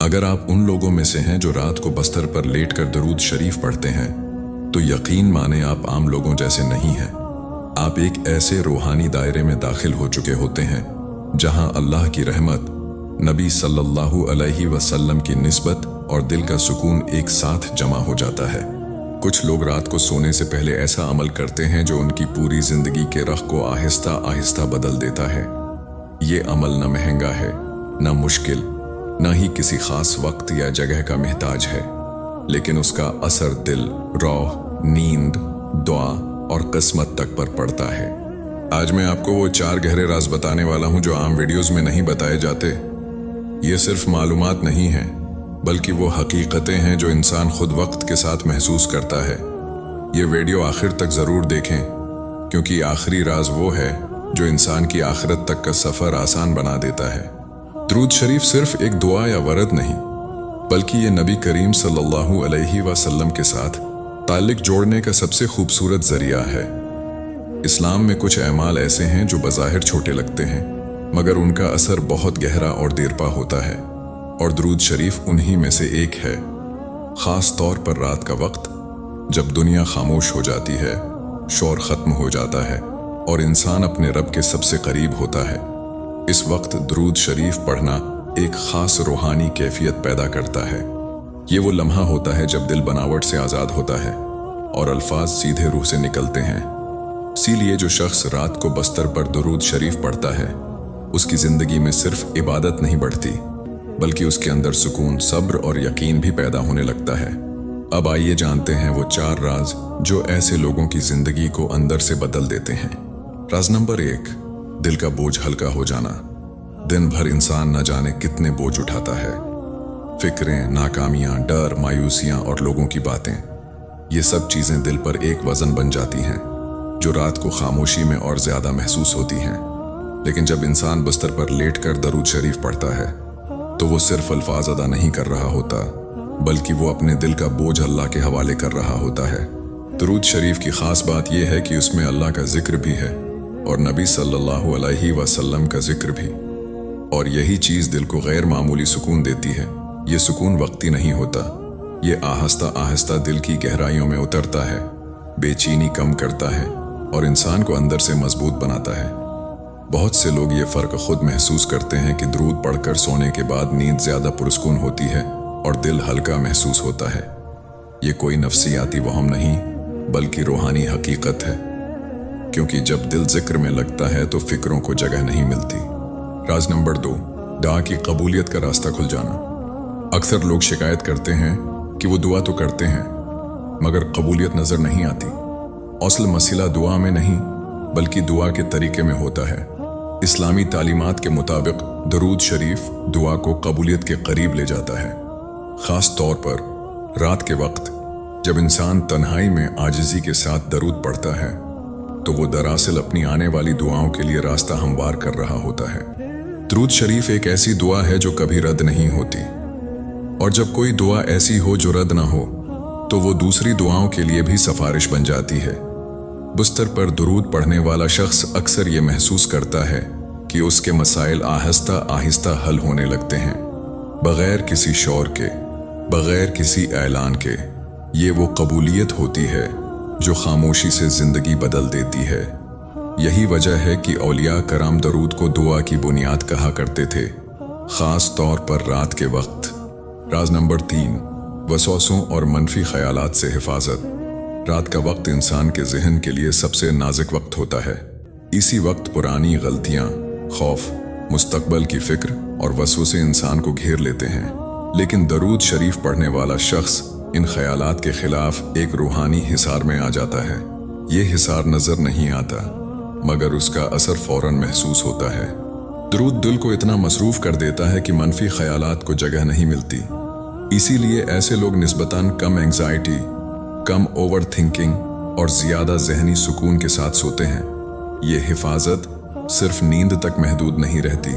अगर आप उन लोगों में से हैं जो रात को बस्तर पर लेट कर दरूद शरीफ पढ़ते हैं तो यकीन माने आप आम लोगों जैसे नहीं हैं। आप एक ऐसे रूहानी दायरे में दाखिल हो चुके होते हैं जहां अल्लाह की रहमत, नबी सल्लल्लाहु अलैहि वसल्लम की निस्बत और दिल का सुकून एक साथ जमा हो जाता है। कुछ लोग रात को सोने से पहले ऐसा अमल करते हैं जो उनकी पूरी जिंदगी के रख को आहिस्ता आहिस्ता बदल देता है। ये अमल न महंगा है, न मुश्किल, न ही किसी खास वक्त या जगह का महताज है, लेकिन उसका असर दिल, रूह, नींद, दुआ और किस्मत तक पर पड़ता है। आज मैं आपको वो 4 गहरे राज बताने वाला हूं जो आम वीडियोस में नहीं बताए जाते। ये सिर्फ मालूमात नहीं है, बल्कि वो हकीकतें हैं जो इंसान खुद वक्त के साथ महसूस करता है। ये वीडियो आखिर तक जरूर देखें, क्योंकि आखिरी राज वो है जो इंसान की आखिरत तक का सफर आसान बना देता है। दरूद शरीफ सिर्फ एक दुआ या वरद नहीं, बल्कि ये नबी करीम सल्लल्लाहु अलैहि वसल्लम के साथ ताल्लुक जोड़ने का सबसे खूबसूरत जरिया है। इस्लाम में कुछ अमाल ऐसे हैं जो बज़ाहिर छोटे लगते हैं, मगर उनका असर बहुत गहरा और देरपा होता है, और दरूद शरीफ उन्हीं में से एक है। खास तौर पर रात का वक्त, जब दुनिया खामोश हो जाती है, शोर खत्म हो जाता है और इंसान अपने रब के सबसे करीब होता है। इस वक्त दरूद शरीफ पढ़ना एक खास रूहानी कैफियत पैदा करता है। ये वो लम्हा होता है जब दिल बनावट से आज़ाद होता है और अल्फाज सीधे रूह से निकलते हैं। इसीलिए जो शख्स रात को बस्तर पर दरूद शरीफ पढ़ता है, उसकी जिंदगी में सिर्फ इबादत नहीं बढ़ती, बल्कि उसके अंदर सुकून, सब्र और यकीन भी पैदा होने लगता है। अब आइए जानते हैं वो 4 राज जो ऐसे लोगों की जिंदगी को अंदर से बदल देते हैं। राज नंबर 1, दिल का बोझ हल्का हो जाना। दिन भर इंसान न जाने कितने बोझ उठाता है। फिक्रें, नाकामियां, डर, मायूसियां और लोगों की बातें, ये सब चीजें दिल पर एक वजन बन जाती हैं, जो रात को खामोशी में और ज्यादा महसूस होती हैं। लेकिन जब इंसान बिस्तर पर लेटकर दरूद शरीफ पढ़ता है, तो वो सिर्फ अल्फाज अदा नहीं कर रहा होता, बल्कि वो अपने दिल का बोझ अल्लाह के हवाले कर रहा होता है। दरूद शरीफ की खास बात यह है कि उसमें अल्लाह का जिक्र भी है और नबी सल्लल्लाहु अलैहि वसल्लम का जिक्र भी, और यही चीज दिल को गैर मामूली सुकून देती है। ये सुकून वक्ती नहीं होता, ये आहिस्ता आहिस्ता दिल की गहराइयों में उतरता है, बेचैनी कम करता है और इंसान को अंदर से मजबूत बनाता है। बहुत से लोग ये फर्क खुद महसूस करते हैं कि दरूद पढ़कर सोने के बाद नींद ज्यादा पुरस्कून होती है और दिल हल्का महसूस होता है। ये कोई नफ्सियाती वहम नहीं, बल्कि रूहानी हकीकत है, क्योंकि जब दिल जिक्र में लगता है तो फिक्रों को जगह नहीं मिलती। राज नंबर 2, दुआ की कबूलियत का रास्ता खुल जाना। अक्सर लोग शिकायत करते हैं कि वो दुआ तो करते हैं, मगर कबूलियत नजर नहीं आती। असल मसला दुआ में नहीं, बल्कि दुआ के तरीके में होता है। इस्लामी तालीमात के मुताबिक दरूद शरीफ दुआ को कबूलियत के करीब ले जाता है। खास तौर पर रात के वक्त, जब इंसान तन्हाई में आजिज़ी के साथ दरूद पढ़ता है, तो वो दरअसल अपनी आने वाली दुआओं के लिए रास्ता हमवार कर रहा होता है। दरूद शरीफ एक ऐसी दुआ है जो कभी रद्द नहीं होती, और जब कोई दुआ ऐसी हो जो रद्द ना हो, तो वो दूसरी दुआओं के लिए भी सिफारिश बन जाती है। बिस्तर पर दरूद पढ़ने वाला शख्स अक्सर ये महसूस करता है कि उसके मसाइल आहिस्ता आहिस्ता हल होने लगते हैं, बगैर किसी शोर के, बगैर किसी ऐलान के। ये वो कबूलियत होती है जो खामोशी से जिंदगी बदल देती है। यही वजह है कि औलिया कराम दरूद को दुआ की बुनियाद कहा करते थे, खास तौर पर रात के वक्त। राज नंबर 3, वसवासों और मनफी ख्यालात से हिफाजत। रात का वक्त इंसान के जहन के लिए सबसे नाजुक वक्त होता है। इसी वक्त पुरानी गलतियां, खौफ, मुस्तकबल की फिक्र और वसवसे इंसान को घेर लेते हैं। लेकिन दरूद शरीफ पढ़ने वाला शख्स इन ख्यालात के खिलाफ एक रूहानी हिसार में आ जाता है। ये हिसार नजर नहीं आता, मगर उसका असर फौरन महसूस होता है। दरूद दिल को इतना मसरूफ कर देता है कि मनफी ख्यालात को जगह नहीं मिलती। इसीलिए ऐसे लोग निस्बतन कम एंग्जाइटी, कम ओवर थिंकिंग और ज्यादा जहनी सुकून के साथ सोते हैं। ये हिफाजत सिर्फ नींद तक महदूद नहीं रहती,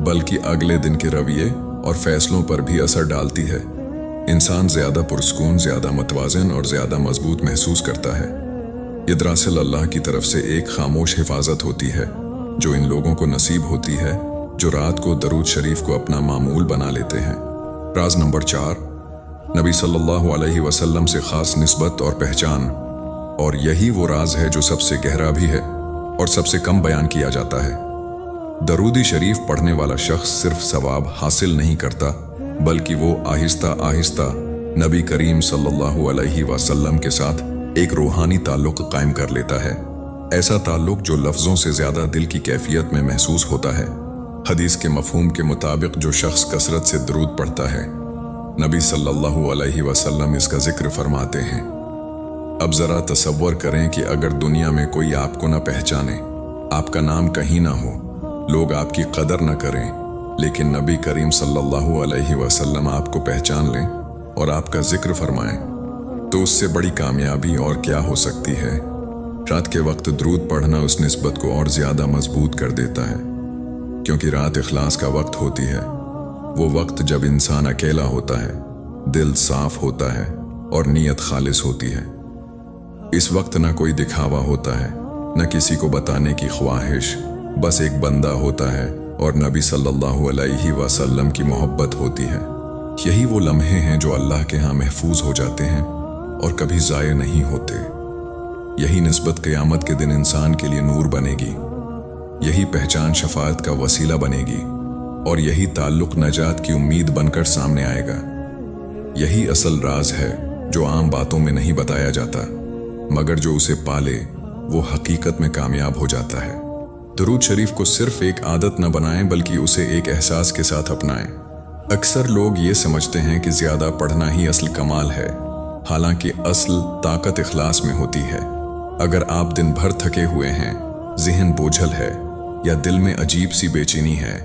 बल्कि अगले दिन के रवैये और फैसलों पर भी असर डालती है। इंसान ज्यादा पुरस्कून, ज्यादा मतवाज़न और ज्यादा मजबूत महसूस करता है। ये दरअसल अल्लाह की तरफ से एक खामोश हिफाजत होती है जो इन लोगों को नसीब होती है जो रात को दरूद शरीफ को अपना मामूल बना लेते हैं। राज नंबर 4, नबी सल्लल्लाहु अलैहि वसल्लम से खास निस्बत और पहचान। और यही वो राज है जो सबसे गहरा भी है और सबसे कम बयान किया जाता है। दरूदी शरीफ पढ़ने वाला शख्स सिर्फ सवाब हासिल नहीं करता, बल्कि वो आहिस्ता आहिस्ता नबी करीम सल्लल्लाहु अलैहि वसल्लम के साथ एक रूहानी ताल्लुक कायम कर लेता है। ऐसा ताल्लुक जो लफ्ज़ों से ज़्यादा दिल की कैफियत में महसूस होता है। हदीस के मफहूम के मुताबिक जो शख्स कसरत से दरूद पढ़ता है, नबी सल्लल्लाहु अलैहि वसल्लम इसका जिक्र फरमाते हैं। अब ज़रा तसव्वुर करें कि अगर दुनिया में कोई आपको न पहचाने, आपका नाम कहीं ना हो, लोग आपकी कदर न करें, लेकिन नबी करीम सल्लल्लाहु अलैहि वसल्लम आपको पहचान लें और आपका जिक्र फरमाएं, तो उससे बड़ी कामयाबी और क्या हो सकती है। रात के वक्त दरूद पढ़ना उस निस्बत को और ज़्यादा मजबूत कर देता है, क्योंकि रात इखलास का वक्त होती है। वो वक्त जब इंसान अकेला होता है, दिल साफ होता है और नीयत खालिस होती है। इस वक्त न कोई दिखावा होता है, न किसी को बताने की ख्वाहिश, बस एक बंदा होता है और नबी सल्लल्लाहु अलैहि वसल्लम की मोहब्बत होती है। यही वो लम्हे हैं जो अल्लाह के यहाँ महफूज हो जाते हैं और कभी ज़ाये नहीं होते। यही निस्बत क़यामत के दिन इंसान के लिए नूर बनेगी, यही पहचान शफाअत का वसीला बनेगी और यही ताल्लुक नजात की उम्मीद बनकर सामने आएगा। यही असल राज है जो आम बातों में नहीं बताया जाता, मगर जो उसे पाले वो हकीकत में कामयाब हो जाता है। दरूद शरीफ को सिर्फ एक आदत न बनाएं, बल्कि उसे एक एहसास के साथ अपनाएं। अक्सर लोग ये समझते हैं कि ज़्यादा पढ़ना ही असल कमाल है, हालांकि असल ताकत इखलास में होती है। अगर आप दिन भर थके हुए हैं, ज़हन बोझल है या दिल में अजीब सी बेचैनी है,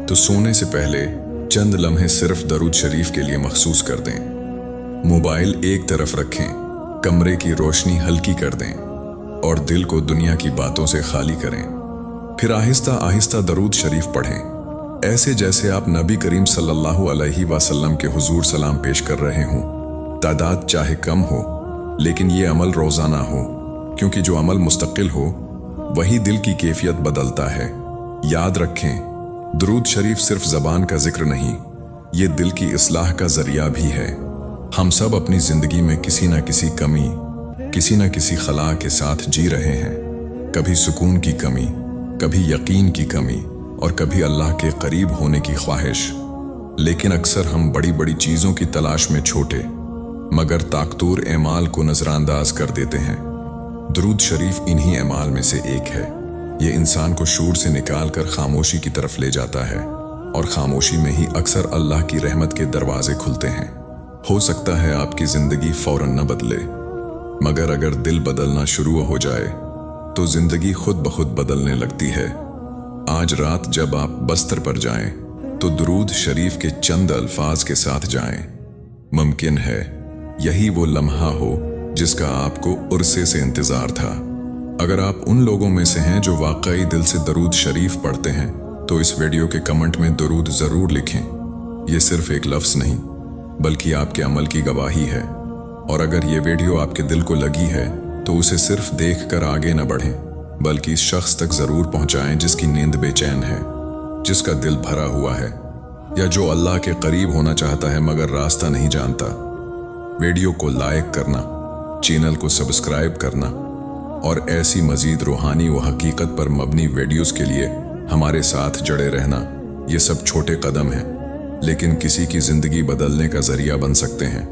तो सोने से पहले चंद लम्हे सिर्फ दरूद शरीफ के लिए मखसूस कर दें। मोबाइल एक तरफ रखें, कमरे की रोशनी हल्की कर दें और दिल को दुनिया की बातों से खाली करें। फिर आहिस्ता आहिस्ता दरूद शरीफ पढ़ें, ऐसे जैसे आप नबी करीम सल्लल्लाहु अलैहि वसल्लम के हुजूर सलाम पेश कर रहे हों। तादाद चाहे कम हो, लेकिन ये अमल रोज़ाना हो, क्योंकि जो अमल मुस्तकिल हो वही दिल की कैफियत बदलता है। याद रखें, दरूद शरीफ सिर्फ ज़बान का जिक्र नहीं, ये दिल की इस्लाह का ज़रिया भी है। हम सब अपनी ज़िंदगी में किसी न किसी कमी, किसी न किसी खला के साथ जी रहे हैं। कभी सुकून की कमी, कभी यकीन की कमी और कभी अल्लाह के करीब होने की ख्वाहिश। लेकिन अक्सर हम बड़ी बड़ी चीज़ों की तलाश में छोटे मगर ताकतूर एमाल को नज़रानंदाज कर देते हैं। दरूद शरीफ इन्हीं एमाल में से एक है। ये इंसान को शूर से निकाल कर खामोशी की तरफ ले जाता है और खामोशी में ही अक्सर अल्लाह की रहमत के दरवाजे खुलते हैं। हो सकता है आपकी ज़िंदगी फ़ौरन न बदले, मगर अगर दिल बदलना शुरू हो जाए तो ज़िंदगी खुद ब खुद बदलने लगती है। आज रात जब आप बस्तर पर जाएं, तो दरूद शरीफ के चंद अल्फाज के साथ जाएं। मुमकिन है यही वो लम्हा हो जिसका आपको उर्से से इंतज़ार था। अगर आप उन लोगों में से हैं जो वाकई दिल से दरूद शरीफ पढ़ते हैं, तो इस वीडियो के कमेंट में दरूद ज़रूर लिखें। ये सिर्फ एक लफ्ज़ नहीं, बल्कि आपके अमल की गवाही है। और अगर ये वीडियो आपके दिल को लगी है, तो उसे सिर्फ देखकर आगे न बढ़ें, बल्कि इस शख्स तक ज़रूर पहुंचाएं जिसकी नींद बेचैन है, जिसका दिल भरा हुआ है, या जो अल्लाह के करीब होना चाहता है मगर रास्ता नहीं जानता। वीडियो को लाइक करना, चैनल को सब्सक्राइब करना और ऐसी मज़ीद रूहानी व हकीकत पर मबनी वीडियोस के लिए हमारे साथ जुड़े रहना, ये सब छोटे कदम हैं, लेकिन किसी की ज़िंदगी बदलने का ज़रिया बन सकते हैं।